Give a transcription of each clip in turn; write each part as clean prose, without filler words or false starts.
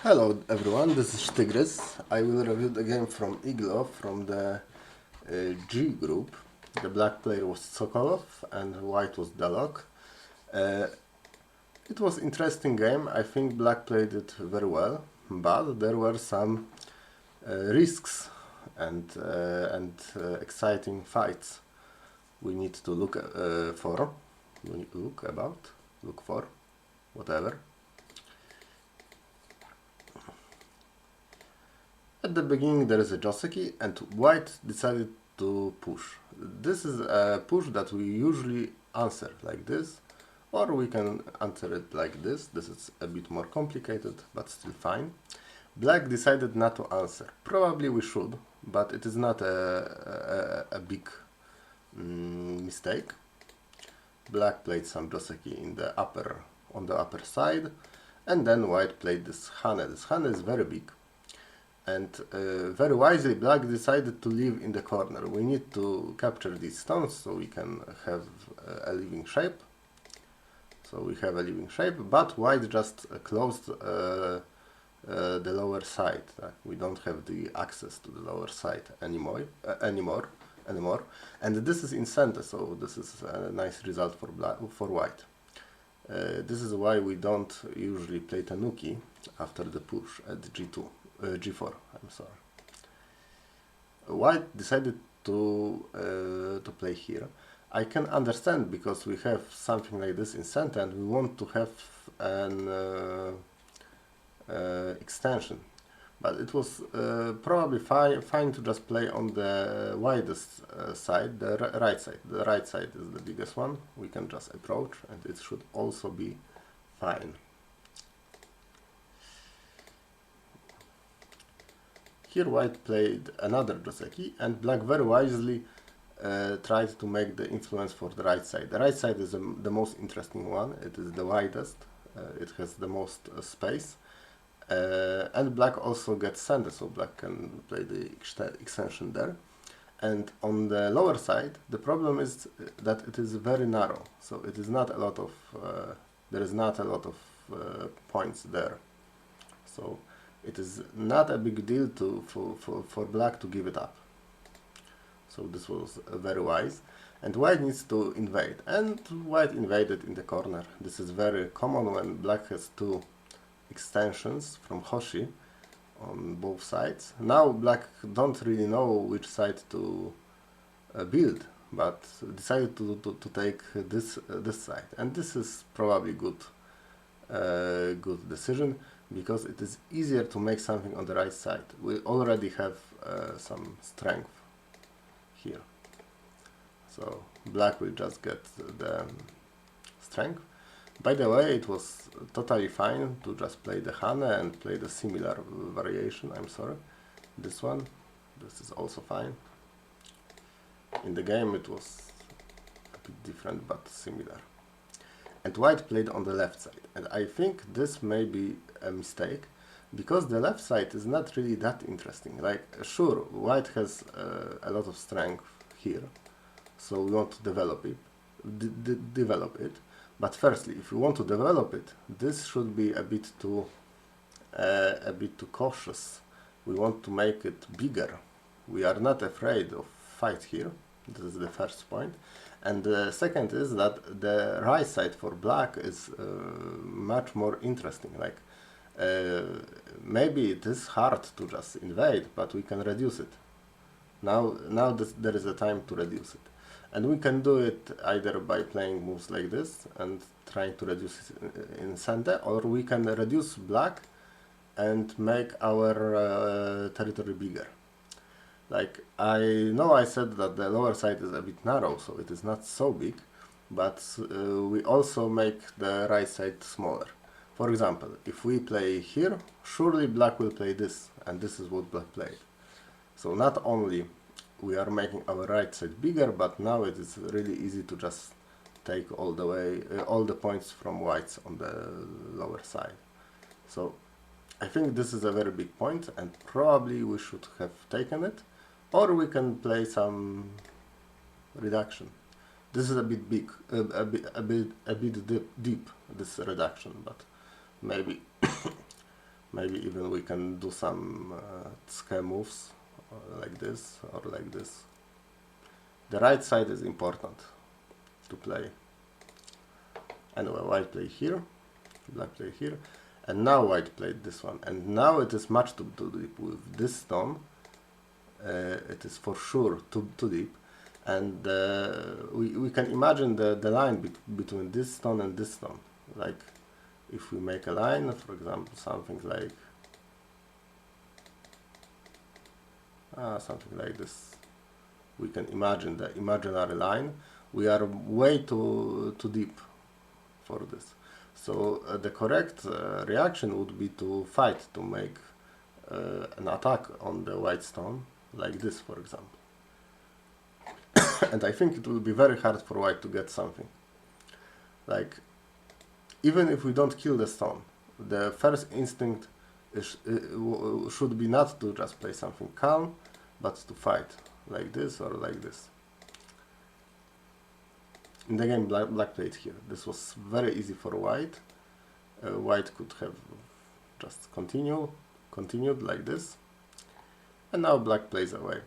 Hello everyone, this is Sztygrys. I will review the game from IGLO from the G group. The black player was ssokolow and white was dalock. It was interesting game. I think black played it very well, but there were some risks and exciting fights we need to look for, look for, whatever. At the beginning there is a Joseki and white decided to push. This is a push that we usually answer like this, or we can answer it like this. This is a bit more complicated, but still fine. Black decided not to answer. Probably we should, but it is not a big mistake. Black played some Joseki on the upper side, and then white played this Hane. This Hane is very big. And very wisely black decided to live in the corner. We need to capture these stones so we can have a living shape. So we have a living shape, but white just closed the lower side. We don't have the access to the lower side anymore. And this is in center, so this is a nice result for white. This is why we don't usually play Tanuki after the push at G2. G4, I'm sorry. White decided to play here. I can understand because we have something like this in center and we want to have an extension. But it was probably fine to just play on the widest side, the right side. The right side is the biggest one. We can just approach and it should also be fine. Here white played another Joseki and black very wisely tried to make the influence for the right side. The right side is the most interesting one. It is the widest. It has the most space. And black also gets center, so black can play the extension there. And on the lower side, the problem is that it is very narrow. So it is not a lot of, there is not a lot of points there. So it is not a big deal for black to give it up. So this was very wise. And white needs to invade. And white invaded in the corner. This is very common when black has two extensions from Hoshi on both sides. Now black don't really know which side to build, but decided to take this side. And this is probably good decision, because it is easier to make something on the right side. We already have some strength here. So black will just get the strength. By the way, it was totally fine to just play the Hane and play the similar variation. I'm sorry. This one. This is also fine. In the game it was a bit different but similar. And white played on the left side, and I think this may be a mistake, because the left side is not really that interesting. Like, sure, white has a lot of strength here, so we want to develop it. But firstly, if we want to develop it, this should be a bit too cautious. We want to make it bigger. We are not afraid of fight here. This is the first point. And the second is that the right side for black is much more interesting. Like, maybe it is hard to just invade, but we can reduce it. Now there is a time to reduce it. And we can do it either by playing moves like this and trying to reduce it in center, or we can reduce black and make our territory bigger. Like, I know I said that the lower side is a bit narrow, so it is not so big, but we also make the right side smaller. For example, if we play here, surely black will play this, and this is what black played. So not only we are making our right side bigger, but now it is really easy to just take all the points from whites on the lower side. So I think this is a very big point, and probably we should have taken it. Or we can play some reduction. This is a bit big, a bit deep, this reduction, but maybe Maybe even we can do some scare moves like this or like this. The right side is important to play. Anyway, white play here, black play here, and now white played this one. And now it is much too deep with this stone. It is for sure too deep. And we can imagine the line between this stone and this stone. Like if we make a line, for example, something like this, we can imagine the imaginary line. We are way too deep for this. So the correct reaction would be to fight, to make an attack on the white stone, like this, for example. And I think it will be very hard for white to get something. Like, even if we don't kill the stone, the first instinct is, should be not to just play something calm, but to fight, like this or like this. In the game, black played here. This was very easy for white. White could have just continued like this. And now black plays away.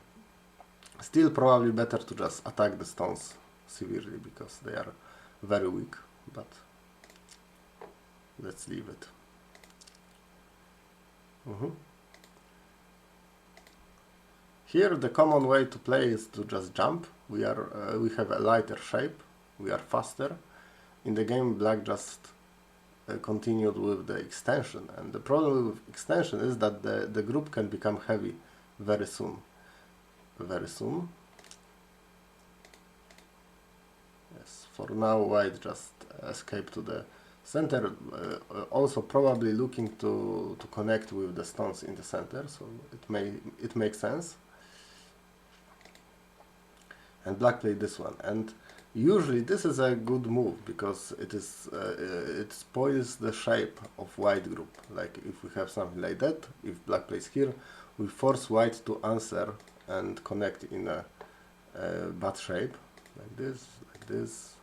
Still probably better to just attack the stones severely, because they are very weak, but let's leave it. Here the common way to play is to just jump. We have a lighter shape, we are faster. In the game, black just continued with the extension, and the problem with extension is that the group can become heavy very soon. Yes, for now white just escaped to the center, also probably looking to connect with the stones in the center, so it makes sense. And black played this one, and usually this is a good move, because it spoils the shape of white group. Like if we have something like that, if black plays here, we force white to answer and connect in a bad shape, like this, like this,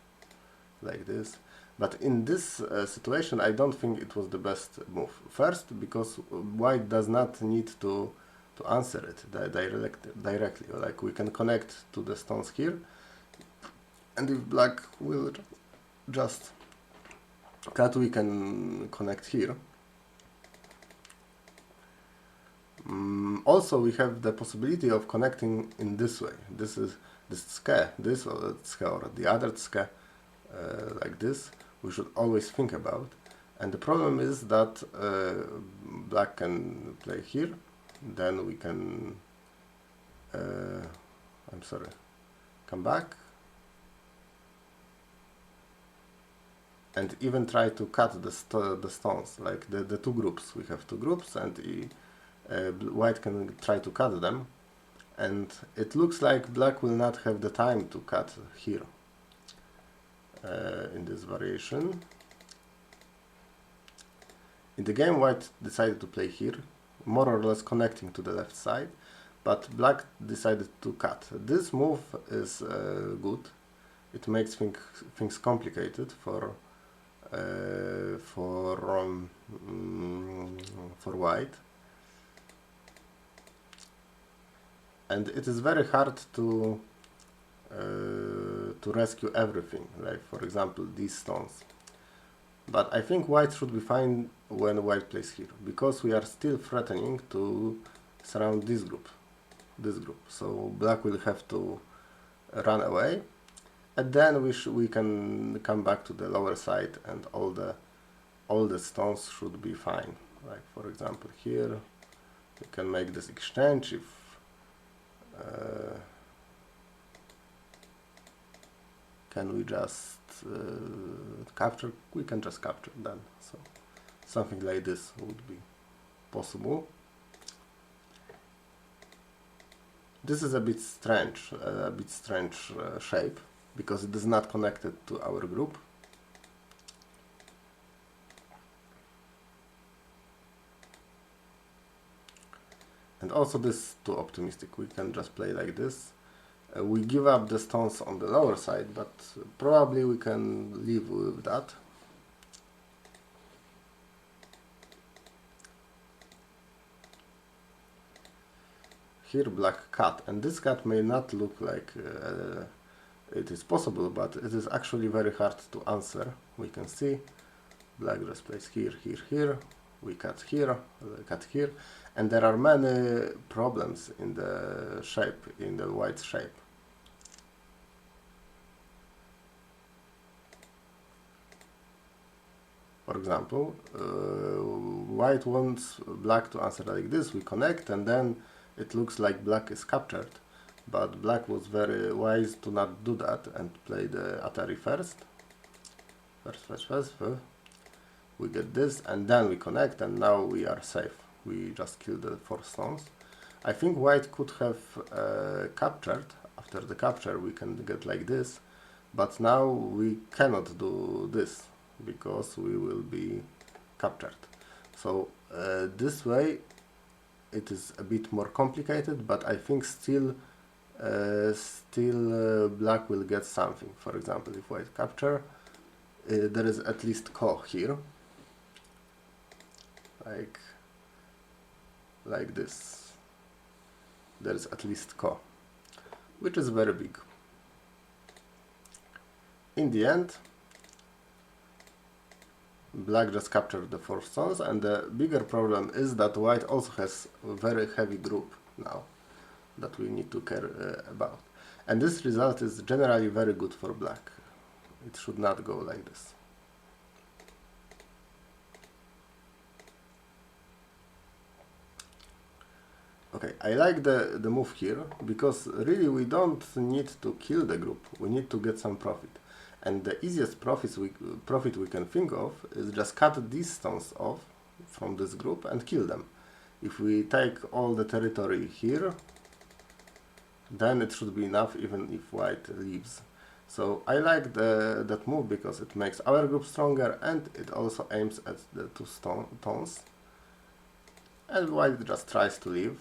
like this. But in this situation, I don't think it was the best move. First, because white does not need to answer it directly. Like we can connect to the stones here, and if black will just cut, we can connect here. Also, we have the possibility of connecting in this way. This is this tske, this or that tske, or the other tske, like this. We should always think about. And the problem is that black can play here. Then we can, come back and even try to cut the stones, like the two groups. We have two groups, and white can try to cut them, and it looks like black will not have the time to cut here in this variation. In the game, white decided to play here, more or less connecting to the left side, but black decided to cut. This move is good. It makes things complicated for white, and it is very hard to rescue everything, like for example these stones. But I think white should be fine when white plays here, because we are still threatening to surround this group. So black will have to run away, and then we can come back to the lower side, and all the stones should be fine. Like for example here, we can make this exchange. If can we just capture? We can just capture then. So something like this would be possible. This is a bit strange shape, because it is not connected to our group. And also this is too optimistic. We can just play like this. We give up the stones on the lower side, but probably we can live with that. here black cat, and this cat may not look like it is possible, but it is actually very hard to answer. We can see black just plays here, here, here, we cut here, and there are many problems in the shape, in the white shape. For example, white wants black to answer like this, we connect, and then it looks like black is captured, but black was very wise to not do that and play the Atari first. First. We get this, and then we connect, and now we are safe. We just killed the 4 stones. I think white could have captured. After the capture we can get like this, but now we cannot do this because we will be captured. So this way it is a bit more complicated, but I think still black will get something. For example, if white capture, there is at least ko here, like this. There is at least ko, which is very big. In the end, black just captured the 4 stones, and the bigger problem is that white also has a very heavy group now that we need to care about. And this result is generally very good for black. It should not go like this. Okay, I like the move here, because really we don't need to kill the group, we need to get some profit. And the easiest profit we can think of is just cut these stones off from this group and kill them. If we take all the territory here, then it should be enough even if white leaves. So I like that move because it makes our group stronger, and it also aims at the 2 stones. And white just tries to leave,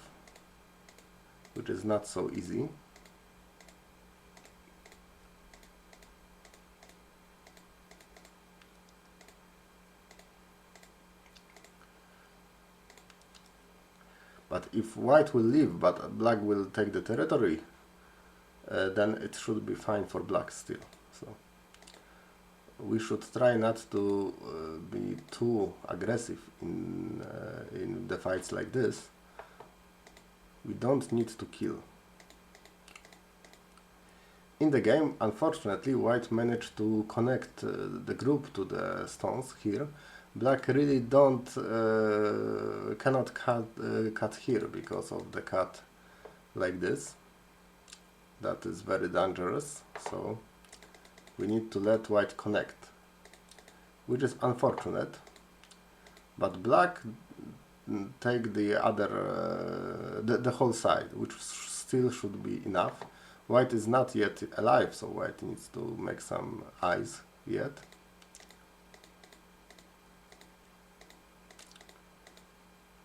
which is not so easy. But if white will leave, but black will take the territory, then it should be fine for black still. So we should try not to be too aggressive in the fights like this. We don't need to kill. In the game, unfortunately, white managed to connect the group to the stones here. Black really cannot cut here because of the cut like this. That is very dangerous, so we need to let white connect, which is unfortunate. But black take the other, the whole side, which still should be enough. White is not yet alive, so white needs to make some eyes yet.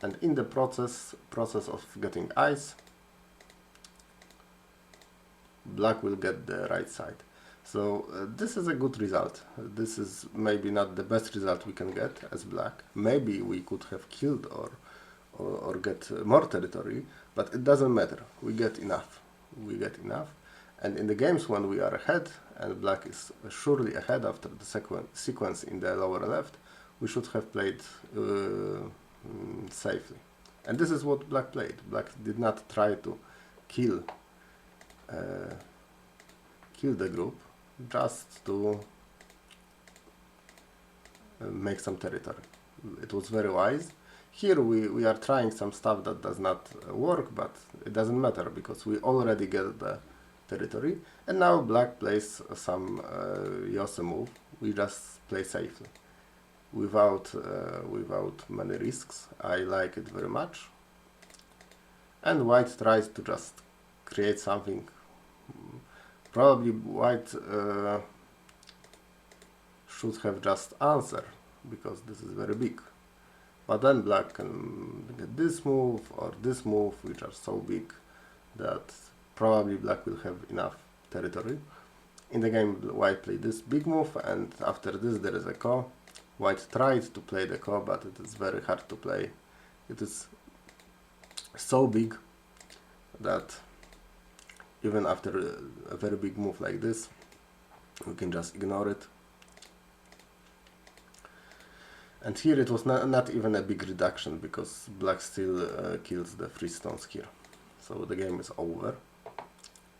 And in the process of getting eyes, black will get the right side. So this is a good result. This is maybe not the best result we can get as black. Maybe we could have killed or get more territory, but it doesn't matter. We get enough. And in the games when we are ahead, and black is surely ahead after the sequence in the lower left, we should have played safely. And this is what black played. Black did not try to kill the group, just to make some territory. It was very wise. Here we are trying some stuff that does not work, but it doesn't matter because we already get the territory. And now black plays some Yose move. We just play safely, without many risks. I like it very much. And white tries to just create something. Probably white should have just answered, because this is very big. But then black can get this move or this move, which are so big that probably black will have enough territory. In the game, white played this big move, and after this there is a ko. White tried to play the ko, but it is very hard to play. It is so big that even after a very big move like this, we can just ignore it. And here it was not even a big reduction, because black still kills the 3 stones here. So the game is over.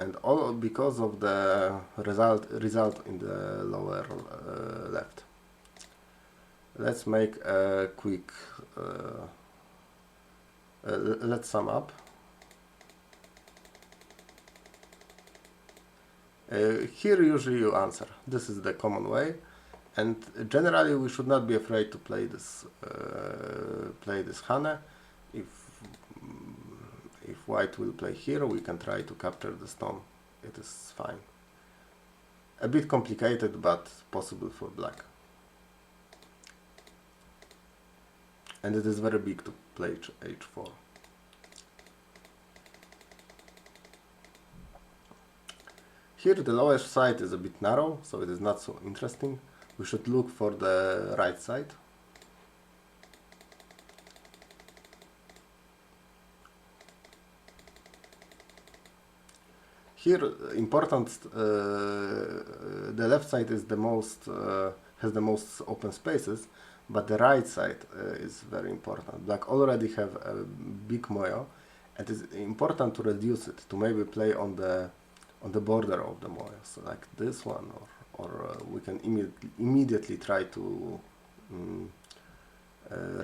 And all because of the result in the lower left. Let's make a quick, let's sum up. Here usually you answer. This is the common way, and generally we should not be afraid to play this Hane. If white will play here, we can try to capture the stone. It is fine. A bit complicated, but possible for black. And it is very big to play h4. Here the lowest side is a bit narrow, so it is not so interesting. We should look for the right side. Here, important, the left side is the most has the most open spaces, but the right side is very important. Black already have a big moyo, and it's important to reduce it, to maybe play on the border of the moyo, so like this one, or we can immediately try to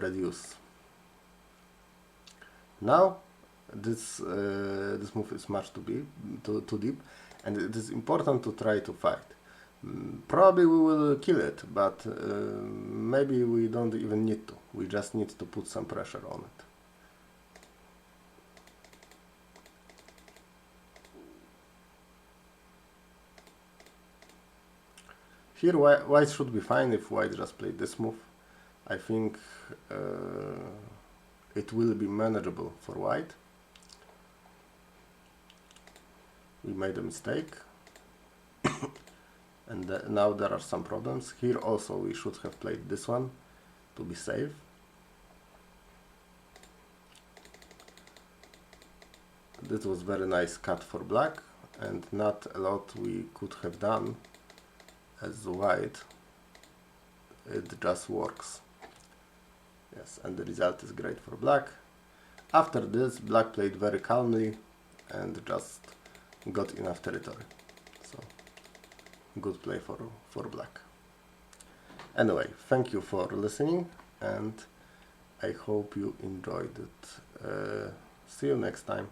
reduce. Now this move is much too deep, and it is important to try to fight. Probably we will kill it, but maybe we don't even need to. We just need to put some pressure on it. Here white should be fine if white just played this move. I think it will be manageable for white. We made a mistake. And now there are some problems. Here also we should have played this one to be safe. This was very nice cut for black, and not a lot we could have done as white. It just works. Yes, and the result is great for black. After this, black played very calmly and just got enough territory. So good play for black. Anyway, thank you for listening, and I hope you enjoyed it. See you next time.